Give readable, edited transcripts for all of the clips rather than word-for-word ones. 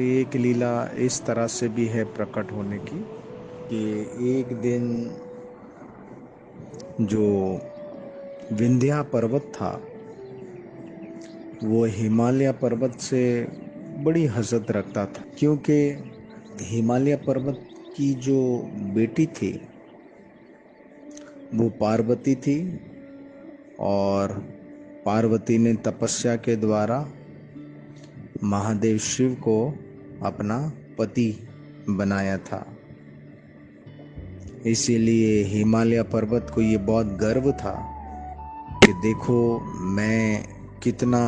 एक लीला इस तरह से भी है प्रकट होने की कि एक दिन जो विंध्या पर्वत था वो हिमालय पर्वत से बड़ी हसरत रखता था, क्योंकि हिमालय पर्वत की जो बेटी थी वो पार्वती थी और पार्वती ने तपस्या के द्वारा महादेव शिव को अपना पति बनाया था। इसीलिए हिमालय पर्वत को ये बहुत गर्व था कि देखो मैं कितना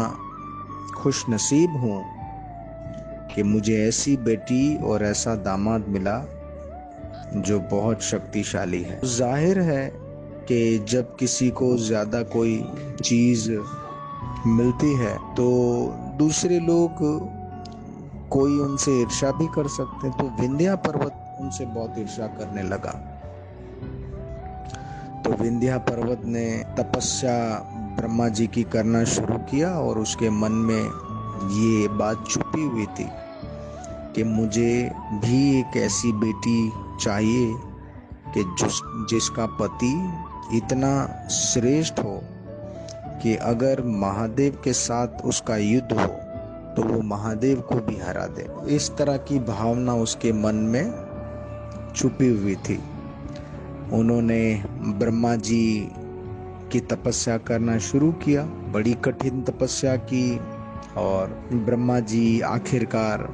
खुश नसीब हूँ कि मुझे ऐसी बेटी और ऐसा दामाद मिला जो बहुत शक्तिशाली है। जाहिर है कि जब किसी को ज़्यादा कोई चीज़ मिलती है तो दूसरे लोग कोई उनसे ईर्ष्या भी कर सकते हैं। तो विंध्या पर्वत उनसे बहुत ईर्ष्या करने लगा। तो विंध्या पर्वत ने तपस्या ब्रह्मा जी की करना शुरू किया और उसके मन में ये बात छुपी हुई थी कि मुझे भी एक ऐसी बेटी चाहिए कि जिसका पति इतना श्रेष्ठ हो कि अगर महादेव के साथ उसका युद्ध हो तो वो महादेव को भी हरा दे। इस तरह की भावना उसके मन में छुपी हुई थी। उन्होंने ब्रह्मा जी की तपस्या करना शुरू किया, बड़ी कठिन तपस्या की और ब्रह्मा जी आखिरकार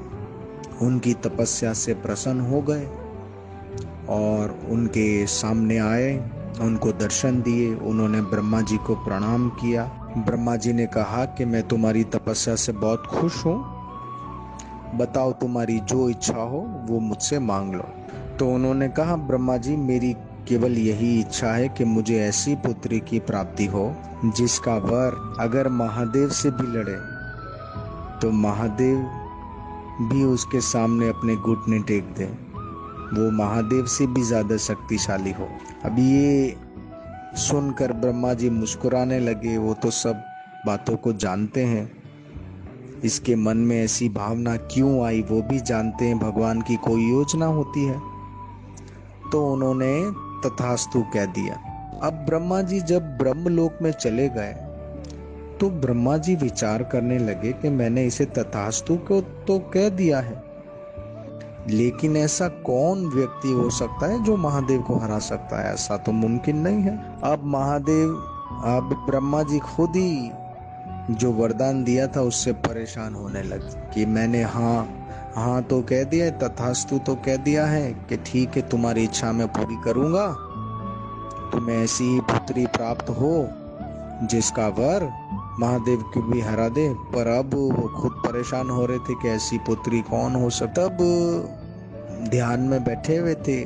उनकी तपस्या से प्रसन्न हो गए और उनके सामने आए, उनको दर्शन दिए। उन्होंने ब्रह्मा जी को प्रणाम किया। ब्रह्मा जी ने कहा कि मैं तुम्हारी तपस्या से बहुत खुश हूँ, बताओ तुम्हारी जो इच्छा हो वो मुझसे मांग लो। तो उन्होंने कहा ब्रह्मा जी मेरी केवल यही इच्छा है कि मुझे ऐसी पुत्री की प्राप्ति हो जिसका वर अगर महादेव से भी लड़े तो महादेव भी उसके सामने अपने घुटने टेक दे, वो महादेव से भी ज्यादा शक्तिशाली हो। अब ये सुनकर ब्रह्मा जी मुस्कुराने लगे। वो तो सब बातों को जानते हैं, इसके मन में ऐसी भावना क्यों आई वो भी जानते हैं, भगवान की कोई योजना होती है। तो उन्होंने तथास्तु कह दिया। अब ब्रह्मा जी जब ब्रह्मलोक में चले गए तो ब्रह्मा जी विचार करने लगे कि मैंने इसे तथास्तु को तो कह दिया है, लेकिन ऐसा कौन व्यक्ति हो सकता है जो महादेव को हरा सकता है? ऐसा तो मुमकिन नहीं है। अब ब्रह्मा जी खुद ही जो वरदान दिया था उससे परेशान होने लगे कि मैंने हाँ तो कह दिया, तथास्तु तो कह दिया है कि ठीक है तुम्हारी इच्छा मैं पूरी करूंगा, तुम्हें ऐसी ही पुत्री प्राप्त हो जिसका वर महादेव को भी हरा दे। पर अब वो खुद परेशान हो रहे थे कि ऐसी पुत्री कौन हो सकता। तब ध्यान में बैठे हुए थे,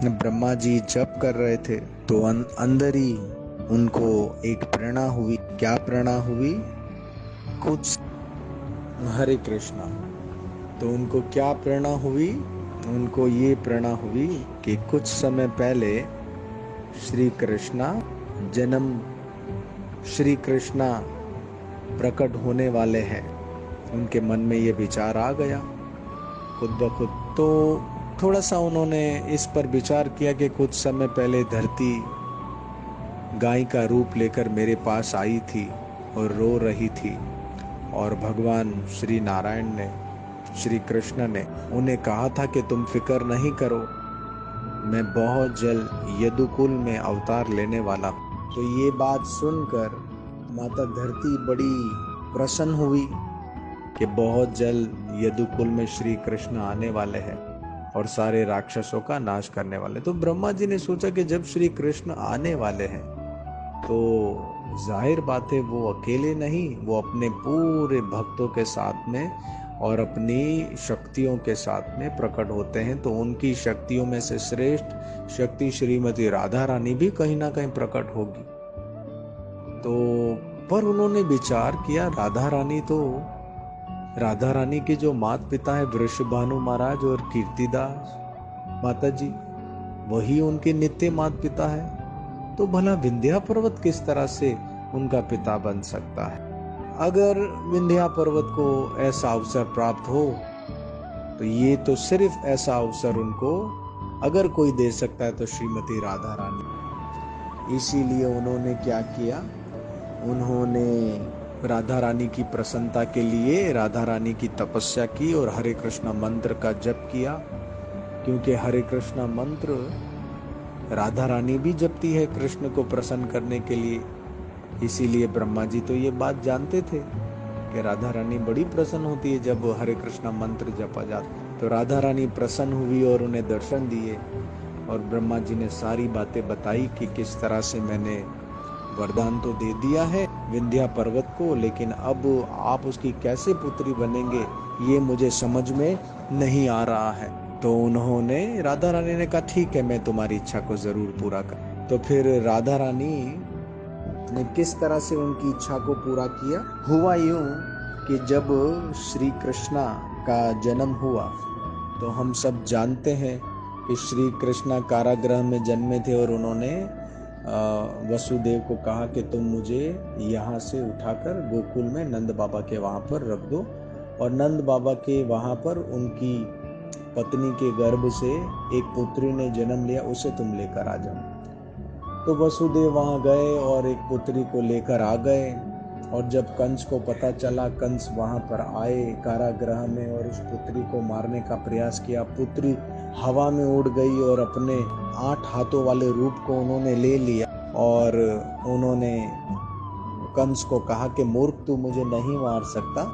ब्रह्मा जी जप कर रहे थे तो अंदर ही उनको एक प्रेरणा हुई। क्या प्रेरणा हुई? कुछ हरे कृष्णा। तो उनको क्या प्रेरणा हुई? उनको ये प्रेरणा हुई कि कुछ समय पहले श्री कृष्णा प्रकट होने वाले हैं। उनके मन में ये विचार आ गया खुद ब खुद। तो थोड़ा सा उन्होंने इस पर विचार किया कि कुछ समय पहले धरती गाय का रूप लेकर मेरे पास आई थी और रो रही थी और भगवान श्री नारायण ने, श्री कृष्ण ने उन्हें कहा था कि तुम फिक्र नहीं करो, मैं बहुत जल्द यदुकुल में अवतार लेने वाला हूँ। तो ये बात सुनकर माता धरती बड़ी प्रसन्न हुई कि बहुत जल्द यदुकुल में श्री कृष्ण आने वाले हैं और सारे राक्षसों का नाश करने वाले। तो ब्रह्मा जी ने सोचा कि जब श्री कृष्ण आने वाले हैं तो जाहिर बात है वो अकेले नहीं, वो अपने पूरे भक्तों के साथ में और अपनी शक्तियों के साथ में प्रकट होते हैं। तो उनकी शक्तियों में से श्रेष्ठ शक्ति श्रीमती राधा रानी भी कहीं ना कहीं प्रकट होगी। तो पर उन्होंने विचार किया राधा रानी के जो माता पिता है वृषभानु महाराज और कीर्तिदास माता जी, वही उनके नित्य माता पिता है। तो भला विंध्या पर्वत किस तरह से उनका पिता बन सकता है? अगर विंध्या पर्वत को ऐसा अवसर प्राप्त हो तो ये तो सिर्फ ऐसा अवसर उनको अगर कोई दे सकता है तो श्रीमती राधा रानी। इसीलिए उन्होंने क्या किया, उन्होंने राधा रानी की प्रसन्नता के लिए राधा रानी की तपस्या की और हरे कृष्णा मंत्र का जप किया, क्योंकि हरे कृष्णा मंत्र राधा रानी भी जपती है कृष्ण को प्रसन्न करने के लिए। इसीलिए ब्रह्मा जी तो ये बात जानते थे कि राधा रानी बड़ी प्रसन्न होती है जब हरे कृष्णा मंत्र जपा जाता। तो राधा रानी प्रसन्न हुई और उन्हें दर्शन दिए, और ब्रह्मा जी ने सारी बातें बताई कि किस तरह से मैंने वरदान तो दे दिया है विंध्या पर्वत को, लेकिन अब आप उसकी कैसे पुत्री बनेंगे ये मुझे समझ में नहीं आ रहा है। तो उन्होंने, राधा रानी ने कहा ठीक है, मैं तुम्हारी इच्छा को जरूर पूरा कर। तो फिर राधा रानी ने किस तरह से उनकी इच्छा को पूरा किया। हुआ यूं कि जब श्री कृष्णा का जन्म हुआ तो हम सब जानते हैं कि श्री कृष्णा कारागृह में जन्मे थे, और उन्होंने वसुदेव को कहा कि तुम मुझे यहाँ से उठाकर गोकुल में नंद बाबा के वहाँ पर रख दो, और नंद बाबा के वहाँ पर उनकी पत्नी के गर्भ से एक पुत्री ने जन्म लिया, उसे तुम लेकर आ जाओ। तो वसुदेव वहाँ गए और एक पुत्री को लेकर आ गए, और जब कंस को पता चला, कंस वहाँ पर आए कारागृह में और उस पुत्री को मारने का प्रयास किया। पुत्री हवा में उड़ गई और अपने 8 हाथों वाले रूप को उन्होंने ले लिया, और उन्होंने कंस को कहा कि मूर्ख, तू मुझे नहीं मार सकता,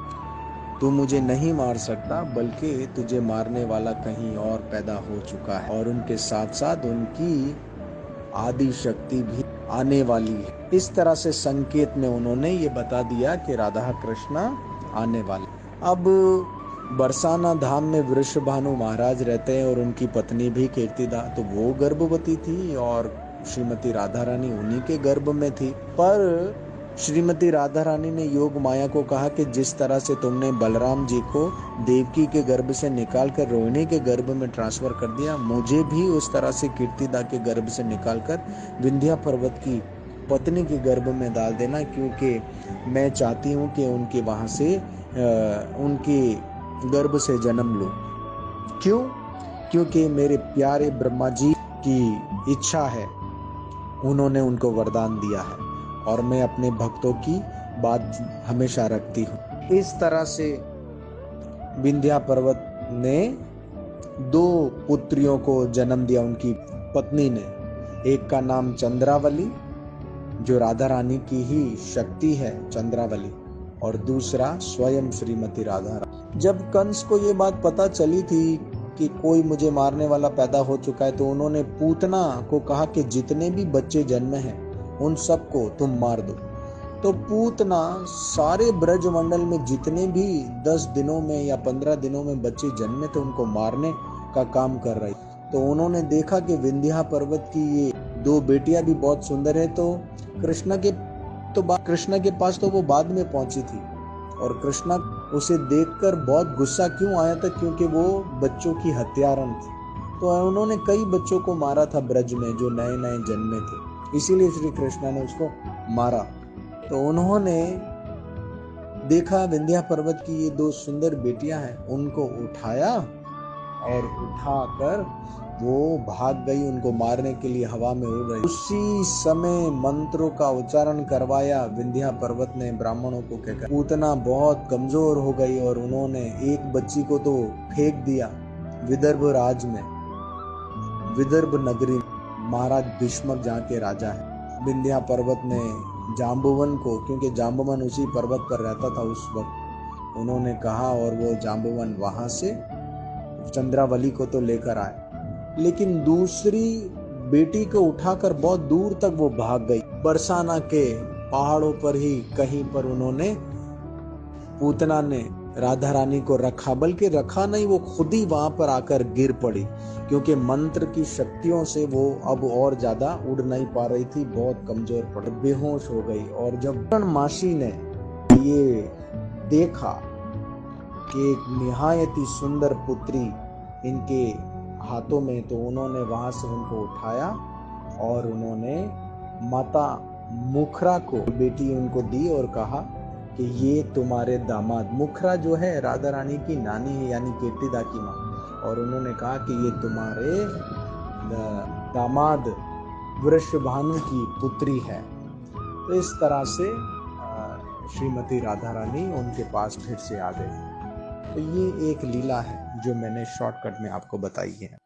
तू मुझे नहीं मार सकता, बल्कि तुझे मारने वाला कहीं और पैदा हो चुका है, और उनके साथ साथ उनकी आदि शक्ति भी आने वाली है। इस तरह से संकेत में उन्होंने ये बता दिया कि राधा कृष्णा आने वाले। अब बरसाना धाम में वृषभानु महाराज रहते हैं और उनकी पत्नी भी कीर्तिदा, तो वो गर्भवती थी और श्रीमती राधा रानी उन्हीं के गर्भ में थी। पर श्रीमती राधा रानी ने योग माया को कहा कि जिस तरह से तुमने बलराम जी को देवकी के गर्भ से निकालकर रोहिणी के गर्भ में ट्रांसफर कर दिया, मुझे भी उस तरह से कीर्तिदा के गर्भ से निकालकर विंध्या पर्वत की पत्नी के गर्भ में डाल देना, क्योंकि मैं चाहती हूँ कि उनके वहां से उनके गर्भ से जन्म लो। क्यों? क्योंकि मेरे प्यारे ब्रह्मा जी की इच्छा है, उन्होंने उनको वरदान दिया है, और मैं अपने भक्तों की बात हमेशा रखती हूँ। इस तरह से विंध्या पर्वत ने 2 पुत्रियों को जन्म दिया उनकी पत्नी ने। एक का नाम चंद्रावली, जो राधा रानी की ही शक्ति है, चंद्रावली, और दूसरा स्वयं श्रीमती राधा रानी। जब कंस को ये बात पता चली थी कि कोई मुझे मारने वाला पैदा हो चुका है, तो उन्होंने पूतना को कहा कि जितने भी बच्चे जन्मे हैं उन सबको तुम मार दो। तो पूतना सारे ब्रजमंडल में जितने भी 10 दिनों में या 15 दिनों में बच्चे जन्मे थे उनको मारने का काम कर रही। तो उन्होंने देखा कि विंध्या पर्वत की ये 2 बेटियां भी बहुत सुंदर है, तो कृष्णा के पास तो वो बाद में पहुंची थी, और कृष्णा उसे देखकर बहुत गुस्सा क्यों आया था, क्योंकि वो बच्चों की हत्यारन थी। तो उन्होंने कई बच्चों को मारा था ब्रज में जो नए नए जन्मे थे, इसीलिए श्री कृष्णा ने उसको मारा। तो उन्होंने देखा विंध्या पर्वत की ये 2 सुंदर बेटियां हैं, उनको उठाया और उठाकर वो भाग गई, उनको मारने के लिए हवा में उड़ रही। उसी समय मंत्रों का उच्चारण करवाया विंध्या पर्वत ने ब्राह्मणों को कहकर। पूतना बहुत कमजोर हो गई और उन्होंने एक बच्ची को तो फेंक दिया विदर्भ राज में, विदर्भ नगरी, महाराज भीष्मक जहाँ के राजा है। विंध्या पर्वत ने जाम्बुवन को, क्योंकि जाम्बुवन उसी पर्वत पर रहता था उस वक्त, उन्होंने कहा, और वो जाम्बुवन वहां से चंद्रावली को तो लेकर आए, लेकिन दूसरी बेटी को उठाकर बहुत दूर तक वो भाग गई। बरसाना के पहाड़ों पर ही कहीं पर उन्होंने, पूतना ने राधा रानी को रखा, बल्कि रखा नहीं, वो खुद ही वहां पर आकर गिर पड़ी, क्योंकि मंत्र की शक्तियों से वो अब और ज्यादा उड़ नहीं पा रही थी, बहुत कमजोर पड़, बेहोश हो गई। और जब मासी ने ये देखा कि एक निहायत ही सुंदर पुत्री इनके हाथों में, तो उन्होंने वहां से उनको उठाया और उन्होंने माता मुखरा को बेटी उनको दी और कहा कि ये तुम्हारे दामाद, मुखरा जो है राधा रानी की नानी है यानी कीर्तिदा की माँ, और उन्होंने कहा कि ये तुम्हारे दामाद वृषभानु की पुत्री है। तो इस तरह से श्रीमती राधा रानी उनके पास फिर से आ गई। तो ये एक लीला है जो मैंने शॉर्टकट में आपको बताई है।